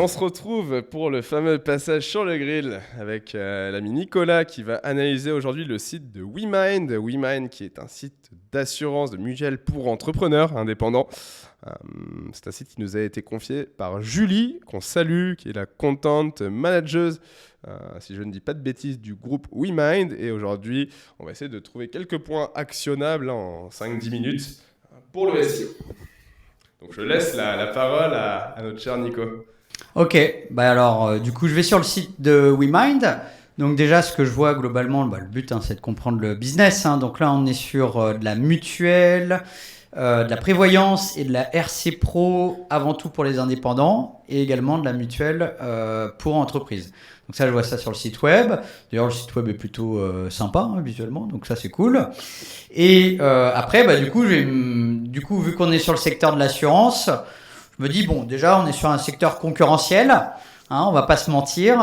on se retrouve pour le fameux passage sur le grill avec l'ami Nicolas qui va analyser aujourd'hui le site de WeMind. WeMind qui est un site d'assurance de mutuelle pour entrepreneurs indépendants. C'est un site qui nous a été confié par Julie, qu'on salue, qui est la content manageuse, si je ne dis pas de bêtises, du groupe WeMind. Et aujourd'hui, on va essayer de trouver quelques points actionnables en 5-10 minutes pour le SEO. Donc je laisse la parole à notre cher Nico. Ok, alors du coup je vais sur le site de WeMind. Donc déjà ce que je vois globalement, le but c'est de comprendre le business. Donc là on est sur de la mutuelle, de la prévoyance et de la RC Pro avant tout pour les indépendants et également de la mutuelle pour entreprises. Donc ça je vois ça sur le site web. D'ailleurs le site web est plutôt sympa visuellement, donc ça c'est cool. Et après du coup vu qu'on est sur le secteur de l'assurance, je me dis bon déjà on est sur un secteur concurrentiel. On va pas se mentir.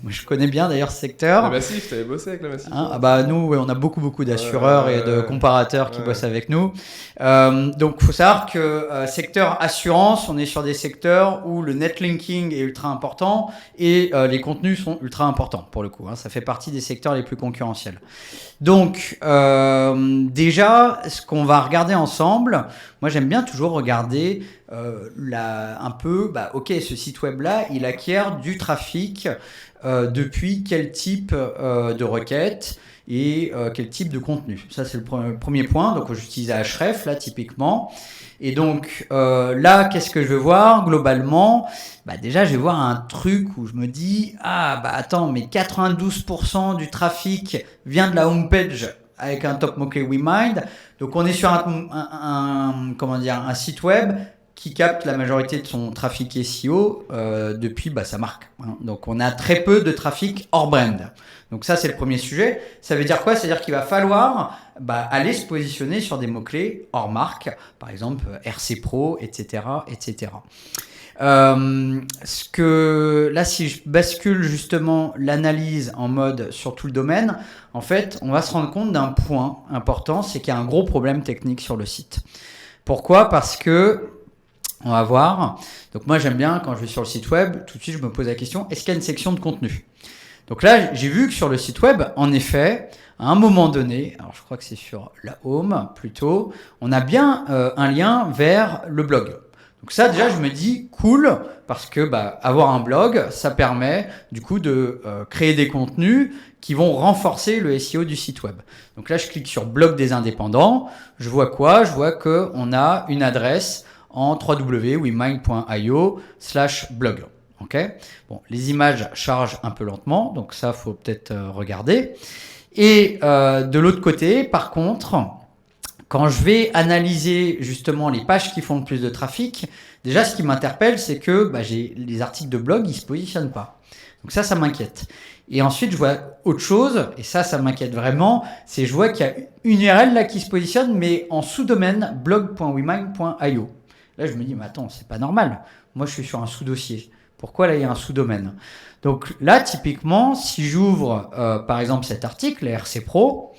Je connais bien d'ailleurs ce secteur. La Massif, tu avais bossé avec la Massif. Nous, on a beaucoup d'assureurs et de comparateurs qui bossent avec nous. Donc, faut savoir que secteur assurance, on est sur des secteurs où le netlinking est ultra important et les contenus sont ultra importants pour le coup. Ça fait partie des secteurs les plus concurrentiels. Donc, déjà, ce qu'on va regarder ensemble, moi j'aime bien toujours regarder ce site web-là, il acquiert du trafic depuis quel type de requête et quel type de contenu. Ça, c'est le premier point. Donc, j'utilise Ahref, là, typiquement. Et donc, là, qu'est-ce que je vais voir globalement ? Déjà, je vais voir un truc où je me dis, mais 92% du trafic vient de la homepage avec un top mot-clé WeMind. Donc, on est sur un site web qui capte la majorité de son trafic SEO depuis sa marque. Donc, on a très peu de trafic hors brand. Donc, ça, c'est le premier sujet. Ça veut dire quoi ? C'est-à-dire qu'il va falloir aller se positionner sur des mots-clés hors marque, par exemple RC Pro, etc., etc. Si je bascule justement l'analyse en mode sur tout le domaine, en fait, on va se rendre compte d'un point important, c'est qu'il y a un gros problème technique sur le site. Pourquoi ? Parce que on va voir. Donc moi j'aime bien quand je vais sur le site web, tout de suite je me pose la question, est-ce qu'il y a une section de contenu ? Donc là j'ai vu que sur le site web, en effet, à un moment donné, alors je crois que c'est sur la home plutôt, on a bien un lien vers le blog. Donc ça déjà je me dis cool parce que avoir un blog, ça permet du coup de créer des contenus qui vont renforcer le SEO du site web. Donc là je clique sur blog des indépendants, je vois quoi ? Je vois qu'on a une adresse en www.wemind.io/blog. Okay ? Bon, les images chargent un peu lentement, donc ça, faut peut-être regarder. Et de l'autre côté, par contre, quand je vais analyser justement les pages qui font le plus de trafic, déjà, ce qui m'interpelle, c'est que les articles de blog, ils se positionnent pas. Donc ça m'inquiète. Et ensuite, je vois autre chose, et ça m'inquiète vraiment, c'est je vois qu'il y a une URL là qui se positionne, mais en sous-domaine blog.wemind.io. Là, je me dis, mais attends, c'est pas normal. Moi, je suis sur un sous-dossier. Pourquoi là, il y a un sous-domaine ? Donc là, typiquement, si j'ouvre, par exemple, cet article, les RC Pro,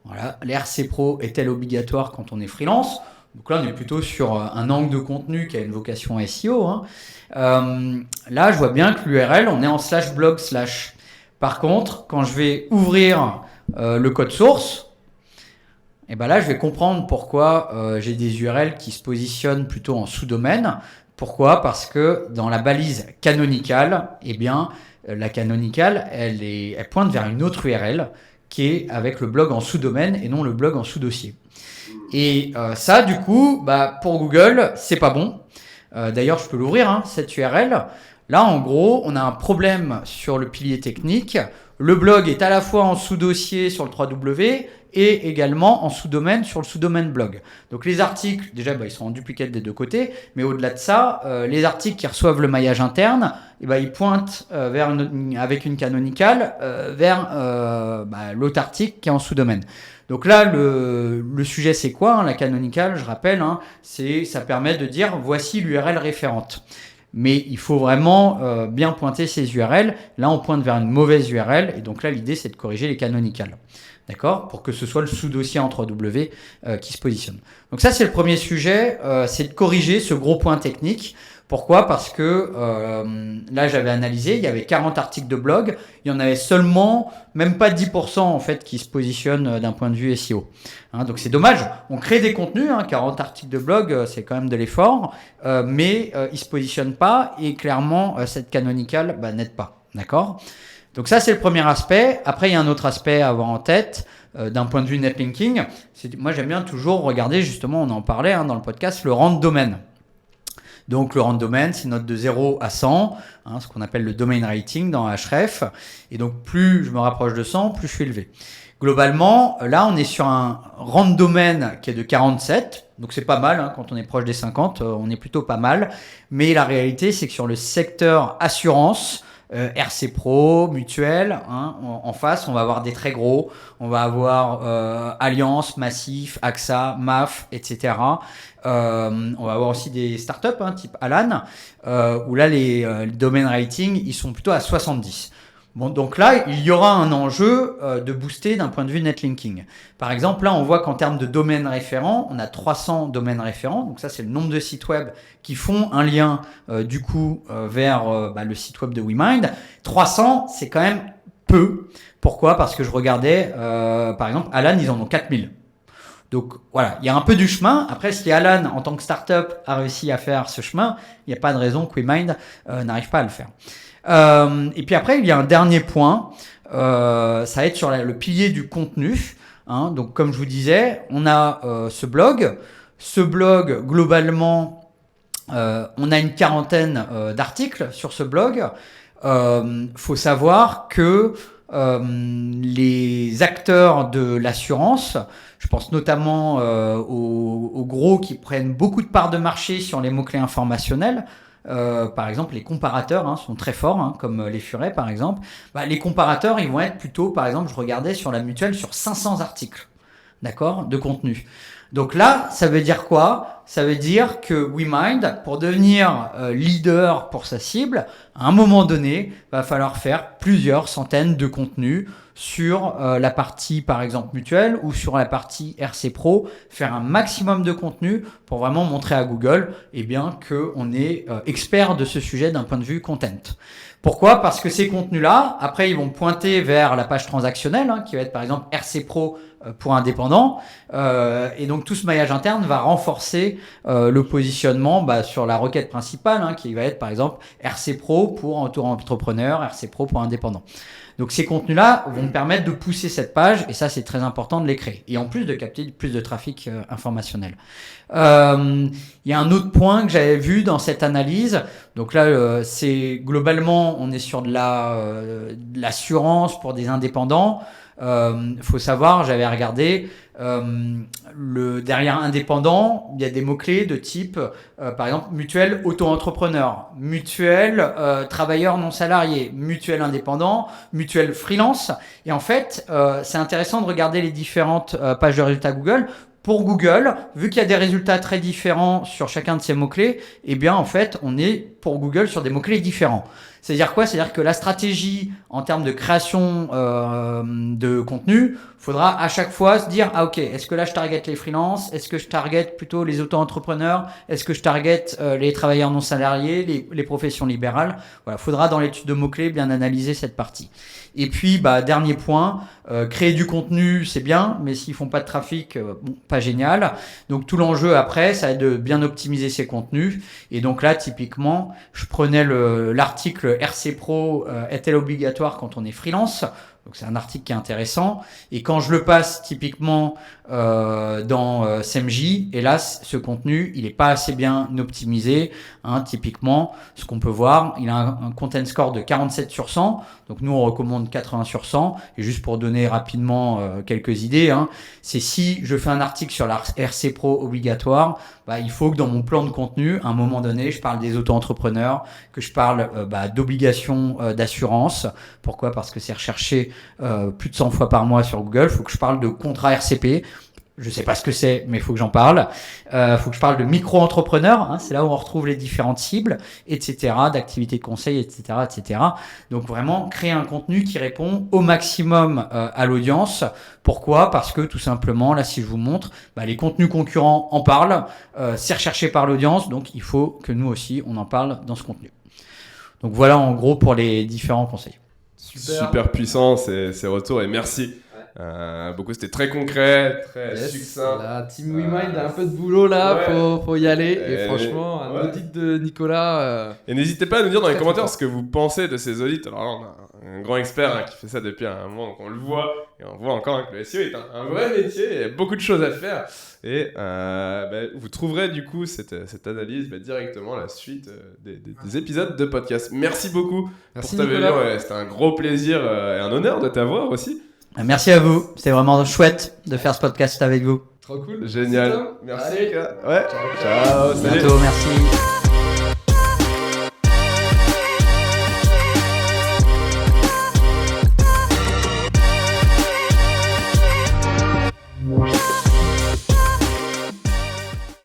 voilà, les RC Pro est-elle obligatoire quand on est freelance ? Donc là, on est plutôt sur un angle de contenu qui a une vocation SEO. Là, je vois bien que l'URL, on est en /blog/. Par contre, quand je vais ouvrir le code source, et là, je vais comprendre pourquoi j'ai des URL qui se positionnent plutôt en sous-domaine. Pourquoi ? Parce que dans la balise canonicale, la canonicale, elle pointe vers une autre URL qui est avec le blog en sous-domaine et non le blog en sous-dossier. Et ça, du coup, pour Google, c'est pas bon. D'ailleurs, je peux l'ouvrir, cette URL. Là, en gros, on a un problème sur le pilier technique. Le blog est à la fois en sous-dossier sur le 3W et également en sous-domaine sur le sous-domaine blog. Donc les articles, déjà, ils sont en duplicate des deux côtés, mais au-delà de ça, les articles qui reçoivent le maillage interne, ils pointent avec une canonicale vers l'autre article qui est en sous-domaine. Donc là, le sujet, c'est quoi la canonicale, je rappelle, ça permet de dire voici l'URL référente. Mais il faut vraiment bien pointer ces URL. Là, on pointe vers une mauvaise URL. Et donc là, l'idée, c'est de corriger les canonicales. D'accord ? Pour que ce soit le sous-dossier en 3W qui se positionne. Donc ça, c'est le premier sujet. C'est de corriger ce gros point technique Pourquoi ? Parce que là, j'avais analysé, il y avait 40 articles de blog, il y en avait seulement, même pas 10% en fait, qui se positionnent d'un point de vue SEO. Hein, donc c'est dommage, on crée des contenus, 40 articles de blog, c'est quand même de l'effort, mais ils se positionnent pas et clairement, cette canonical n'aide pas. D'accord ? Donc ça, c'est le premier aspect. Après, il y a un autre aspect à avoir en tête d'un point de vue netlinking. Moi, j'aime bien toujours regarder, justement, on en parlait dans le podcast, le rang de domaine. Donc, le rang de domaine, c'est une note de 0 à 100, ce qu'on appelle le domain rating dans Href. Et donc, plus je me rapproche de 100, plus je suis élevé. Globalement, là, on est sur un rang de domaine qui est de 47. Donc, c'est pas mal. Quand on est proche des 50, on est plutôt pas mal. Mais la réalité, c'est que sur le secteur assurance, RC Pro, Mutuelle, en face, on va avoir des très gros. On va avoir Alliance, Massif, AXA, MAF, etc. On va avoir aussi des startups type Alan, où là, les domain rating, ils sont plutôt à 70. Bon, donc là, il y aura un enjeu de booster d'un point de vue netlinking. Par exemple, là, on voit qu'en termes de domaines référents, on a 300 domaines référents. Donc ça, c'est le nombre de sites web qui font un lien vers le site web de WeMind. 300, c'est quand même peu. Pourquoi ? Parce que je regardais, par exemple, Alan, ils en ont 4000. Donc voilà, il y a un peu du chemin. Après, si Alan, en tant que startup, a réussi à faire ce chemin, il n'y a pas de raison que WeMind n'arrive pas à le faire. Et puis après, il y a un dernier point, ça va être sur le pilier du contenu. Donc comme je vous disais, on a ce blog. Ce blog, globalement, on a une quarantaine d'articles sur ce blog. Faut savoir que les acteurs de l'assurance, je pense notamment aux gros qui prennent beaucoup de parts de marché sur les mots-clés informationnels. Par exemple, les comparateurs sont très forts, comme les Furets par exemple. Les comparateurs, ils vont être plutôt, par exemple, je regardais sur la Mutuelle sur 500 articles, d'accord, de contenu. Donc là, ça veut dire quoi ? Ça veut dire que WeMind, pour devenir leader pour sa cible, à un moment donné, va falloir faire plusieurs centaines de contenus sur la partie, par exemple, mutuelle ou sur la partie RC Pro, faire un maximum de contenu pour vraiment montrer à Google qu'on est expert de ce sujet d'un point de vue content. Pourquoi ? Parce que ces contenus-là, après, ils vont pointer vers la page transactionnelle, qui va être, par exemple, RC Pro pour indépendants. Et donc, tout ce maillage interne va renforcer le positionnement sur la requête principale, qui va être, par exemple, RC Pro pour auto-entrepreneur, RC Pro pour indépendants. Donc, ces contenus-là vont me permettre de pousser cette page, et ça, c'est très important de les créer. Et en plus, de capter plus de trafic informationnel. Il y a un autre point que j'avais vu dans cette analyse. Donc là, c'est globalement, on est sur de l'assurance pour des indépendants. Faut savoir, j'avais regardé derrière indépendant, il y a des mots-clés de type, par exemple, mutuelle auto-entrepreneur, mutuelle travailleur non salarié, mutuelle indépendant, mutuelle freelance. Et en fait, c'est intéressant de regarder les différentes pages de résultats Google. Pour Google, vu qu'il y a des résultats très différents sur chacun de ces mots-clés, en fait, on est pour Google sur des mots-clés différents. C'est-à-dire quoi ? C'est-à-dire que la stratégie en termes de création de contenu, faudra à chaque fois se dire ok, est-ce que là je target les freelances ? Est-ce que je target plutôt les auto-entrepreneurs ? Est-ce que je target les travailleurs non salariés, les professions libérales ? Voilà, faudra dans l'étude de mots-clés bien analyser cette partie. Et puis dernier point, créer du contenu c'est bien, mais s'ils font pas de trafic, pas génial. Donc tout l'enjeu après, ça va être de bien optimiser ces contenus. Et donc là, typiquement, je prenais l'article RC Pro est-elle obligatoire quand on est freelance ? Donc c'est un article qui est intéressant. Et quand je le passe typiquement dans SEMJ, hélas, ce contenu, il n'est pas assez bien optimisé. Typiquement, ce qu'on peut voir, il a un content score de 47 sur 100. Donc nous, on recommande 80 sur 100. Et juste pour donner rapidement quelques idées, c'est si je fais un article sur la RC Pro obligatoire, il faut que dans mon plan de contenu, à un moment donné, je parle des auto-entrepreneurs, que je parle d'obligations d'assurance. Pourquoi ? Parce que c'est recherché plus de 100 fois par mois sur Google. Il faut que je parle de contrat RCP. Je sais pas ce que c'est, mais il faut que j'en parle. Faut que je parle de micro-entrepreneurs. Hein, c'est là où on retrouve les différentes cibles, etc., d'activités de conseil, etc., etc. Donc vraiment créer un contenu qui répond au maximum à l'audience. Pourquoi ? Parce que tout simplement, là, si je vous montre, les contenus concurrents en parlent. C'est recherché par l'audience, donc il faut que nous aussi on en parle dans ce contenu. Donc voilà en gros pour les différents conseils. Super puissant ces retours et merci. Beaucoup, c'était très concret, très succinct. La team WeMind a un peu de boulot là, ouais. faut y aller. Et franchement, un audit de Nicolas. Et n'hésitez pas à nous dire dans les commentaires ce que vous pensez de ces audits. Alors là, on a un grand expert qui fait ça depuis un moment, donc on le voit. Et on voit encore que le SEO est un vrai métier, il y a beaucoup de choses à faire. Et vous trouverez du coup cette analyse directement à la suite des épisodes de podcast. Merci beaucoup pour ta venue. Ouais, c'était un gros plaisir et un honneur de t'avoir aussi. Merci à vous, c'était vraiment chouette de faire ce podcast avec vous. Trop cool. Génial. Merci. Ouais. Ciao. À bientôt, merci.